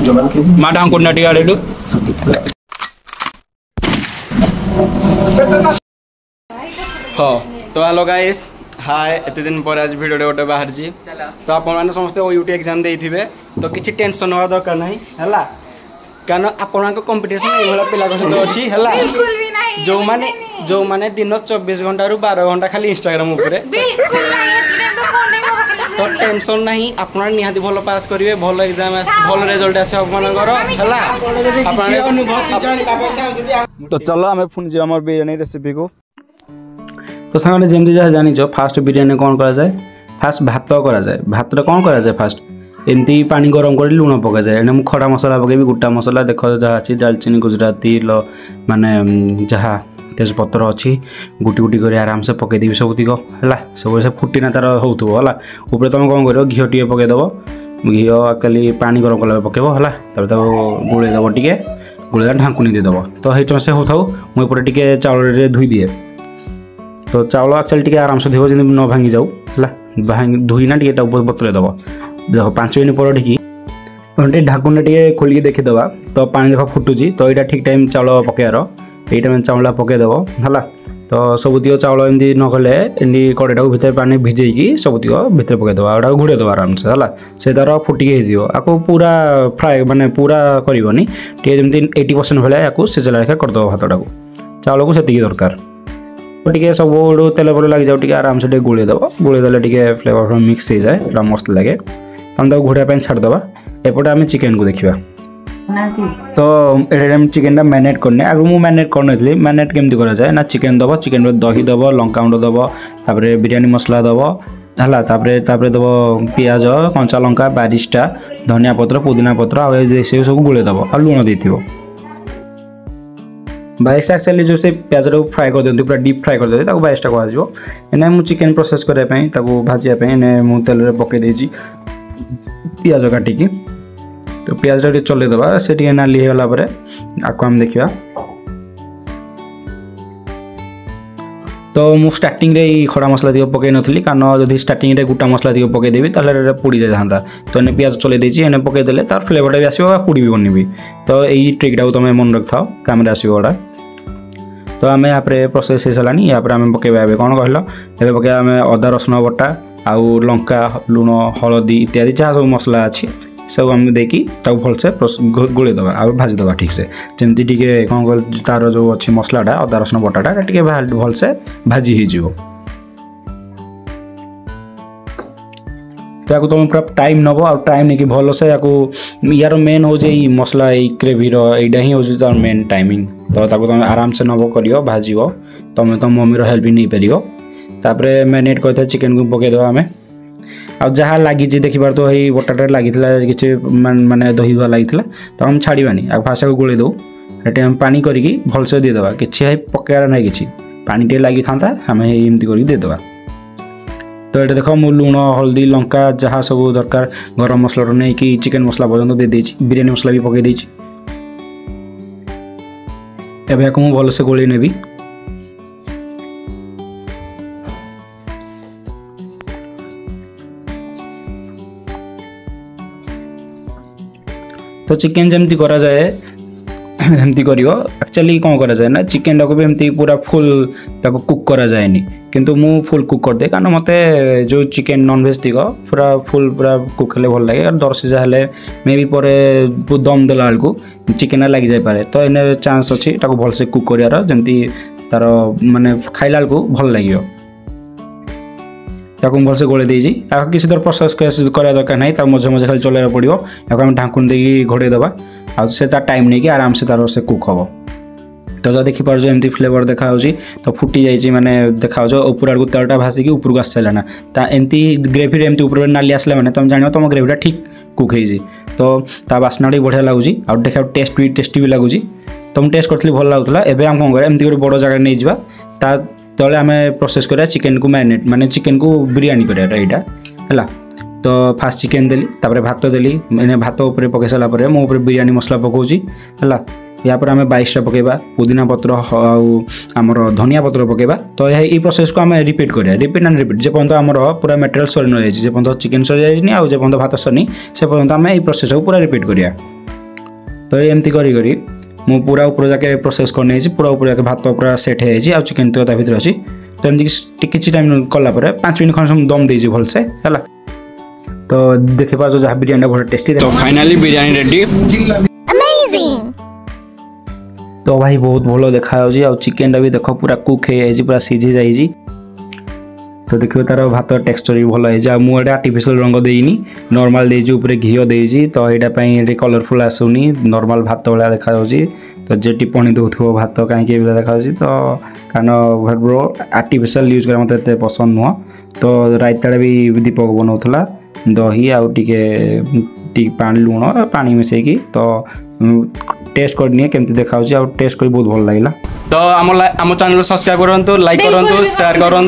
मा ढांकुर नटी आड़ेलु हाँ तो हेलो गाइस हाय एत दिन पर आज भिडियो गोटे बाहर तो आप समस्त ओयूटी एग्जाम देइथिबे तो किसी टेंशन हवा दरकार नहीं है कारण आपण कंपिटिशन ये पिला सहित अच्छी है जो माने दिन 24 घंटा रू 12 घंटा खाली इंस्टाग्राम उपरे तो टेंशन नहीं आपन निहाती भल पास करेंगे भल एग्जाम भल रिजल्ट आसे तो चलो आम पुणी जी आम बिरियानी रेसिपी को तो सांगे जमी जहाँ जान फास्ट बिरियानी कौन करा जाए फास्ट भात करा जाए भात कौन करा जाए फास्ट एमती पानी गरम कर लुण पका जाए एने मुझे खड़ा मसला पकेबी गोटा मसला देख जहाँ अच्छी दालचीनी गुजराती माने जहाँ तेजपत्र अच्छी गुटी गुटी कर आराम से पकईदेवी सबुतिक है सब से फुटीना तार होथुब है ऊपर तुम कौन कर घी टे पकईदेव घी आकली पानी गरम कला पकेब है गुड़ेदेव टे गुड़ा ढांकुनी देदेव तो ये से हो मुझे टे चाउल धोई दिए तो चाउल एक्चुअली टे आराम से धोब जमी न भांगी जाऊ है धोईना टे बतुरेदेव देख 5 मिनट पर टे ढाकुना टे खोलिक देखीदे तो पानी देख फुटुची तो यहाँ ठीक टाइम चाउल पकेबार ये चाउला पकईदेव है तो सबुतिक चाउल एमती न कले एमती कड़ेटा भितर पानी भिजेकी सबुतिक भितर पकईदेव आटा घोड़ेदेव आराम से है से तार फुटिक आपको पूरा फ्राए माने पूरा करनी टे जमी 80% भाया या सिझला लेखा करदेव भातटा को चाउल को से दरकार टे सब तेल पल लग जाओ आराम से गोड़ेदेव गोड़ेदेले टे फ्लेवर मिक्स हो जाए पूरा मस्त लगे तुम घोड़ा छाड़देवा एपटे आम चिकेन को देखा तो ये चिकेन मैरिनेट करने आगे मुझे मैरिनेट करनी मैरिनेट केमती करा जाए ना चिकेन दब चिकेन दही दब लंका गुंड दब तापर बिरियानी मसला दब है दब पियाज कंचा लंका बारिस्टा धनिया पत्र पुदीना पत्र से सब गोलेदेव आ लुण देव बारिस्टा एक्चुअली जो से प्याज को फ्राए कर दिखाते पूरा डीप फ्राए कर देते बारिस्टा कह मुझे चिकेन प्रोसेस करने भाजापी मुझे तेल पकई पियाज काटिकी तो पियाज टे चलदेवा से नाली होगा आपको आम देखा तो मु स्टार्टिंग रे खड़ा मसला दियो पकई नथली कारण जदि स्टार्टिंग रे गोटा मसला दियो पकई देबी ताले पुड़ी जाता तो एने पियाज चले देछि एने पकई देले तार फ्लेवरटा भी आसीबो पुड़ी भी बनबी तो यही ट्रिकटा तुम मन रख थाओ काम रे आसीबो ओडा तो आम यहाँ प्रोसेस हो सारानी यहाँ आम पकईबा कौन कहल ए पकईबा आम अदा रसुण बटा आउ लंका लुण हलदी इत्यादि जहाँ सब मसला अच्छी सब आम देखी भलसे गोलेदेवा आ भाजीदेवा ठीक से जमती टे कौन कह तार जो अच्छी मसलाटा अदा रसुण बटाटा टे भलसे भाजी हो तुम पूरा टाइम नब आ टाइम नहीं भलसे यार मेन हूँ मसला ग्रेभीर यहाँ ही हूँ तार मेन टाइमिंग तो तुम आराम से नब कर भाज तुम तुम मम्मीर हेल्प भी नहीं पार मैरिनेट करते चिकेन को पकईदेव आम आ जहाँ लगी देखिबार तो ये बटाटा लगी किसी माने दही दुआ लगी तो हम छाड़ानी आ फास्ट को गोले दो हम पानी करके भलसे देदेवा कि पकेबार ना कि पानी टे लगी था आम एमती कर देदेवा तो ये देख मु लुण हल्दी लंका जहाँ सब दरकार गरम मसला नहीं कि चिकेन मसला पर्यटन दे देछि बिरियानी मसला भी पकई देछि एबे को मु भलसे गोली नेबी तो चिकेन जमती करा जाए एमती कर एक्चुअली कौन करा जाए ना चिकेन टाक भी एमती पूरा फुल ताको कुक करा जाएनी किंतु मु फुल कुक कर दे कारण मते जो चिकेन नॉनवेज तिक पूरा फुल पूरा कुक हेले भल लगे और 10 सीझा हेले मे भी पर दम देला बेलू चिकेन लग जाए पारे तो एने चांस अच्छी ताको भलसे कुक करियार जमती तार माने खाइला बेलू भल लगे भलसे गोले देजी किसी तरह प्रोसेस करा दरकार नहीं मझे मझे खाली चलना पड़ो या ढांकुन देकी घोड़ेदेवा आ से तार टाइम नहीं कि आराम से तार से कुक हम तो जो देखिपार एमती फ्लेवर देखा तो फुटी जाइए माने देखा ऊपर आड़ तेलटा भासिकी ऊपर को आस साराना एमती ग्रेवी एमती ऊपर नाली आसला मैंने तुम जान तुम ग्रेवीटा ठीक कुक हो तो ता बास्ना भी बढ़िया लगुच आ देखा टेस्टी भी लगुच तुम टेस्ट करी भल लगुला एवं आम कौन एमती गोटे बड़ जगह नहीं जावा तले आम प्रोसेस करा चिकेन को मैरिनेट माने चिकेन को बिरियानी कराटा यहाँ है तो फास्ट चिकेन देली तापर भात देली मैंने भात ऊपर पकई सारापर मो बिरियानी मसला पकाउची है या पर आम 22टा पकेबा पुदीना पत्र आमर धनिया पत्र पकेबा तो यही प्रोसेस को आम रिपीट करिया रिपीट एंड रिपीट जेपर्यंत आमर पूरा मटेरियल सरी न जाए जेपर्यंत चिकेन सरी जाए आउ जेपर्यंत भात सरनी से पर्यंत आम यही प्रोसेस को पूरा रिपीट करिया। तो एमती करी करी मु पूरा ऊपर जाके प्रोसेस करने पूरा ऊपर जाके भात पूरा सेट हो चिकेन तो ता भीतर अच्छी तो एमती किसी टाइम कला 5 मिनट खंड दम देजी भलसे है। तो देखि पाजो जहाँ बिरयानी बहुत टेस्टी। तो फाइनली बिरयानी रेडी। तो भाई बहुत भलो देखा आ चिकेन भी देख पूरा कुक हो पूरा सीझी जाइए। तो देखिए तार भात टेक्सचर भी भल है। मुझे आर्टिफिशियल रंग देनी नॉर्मल देपर घी देजी तो यहाँ कलरफुल आसुनी नॉर्मल भात भाया देखा। तो जे टिप्पणी दौथो भात कहीं देखा तो कारण ब्रो आर्टिफिशियल यूज कर मत पसंद नुह। तो रायता भी दीपक बनाऊला दही आगे पानी लुण पानी मिसेकी तो टेस्ट करनी केमती देखा टेस्ट कर बहुत भल लगे। तो आम चैनल सब्सक्राइब करूँ लाइक करूँ शेयर करूँ।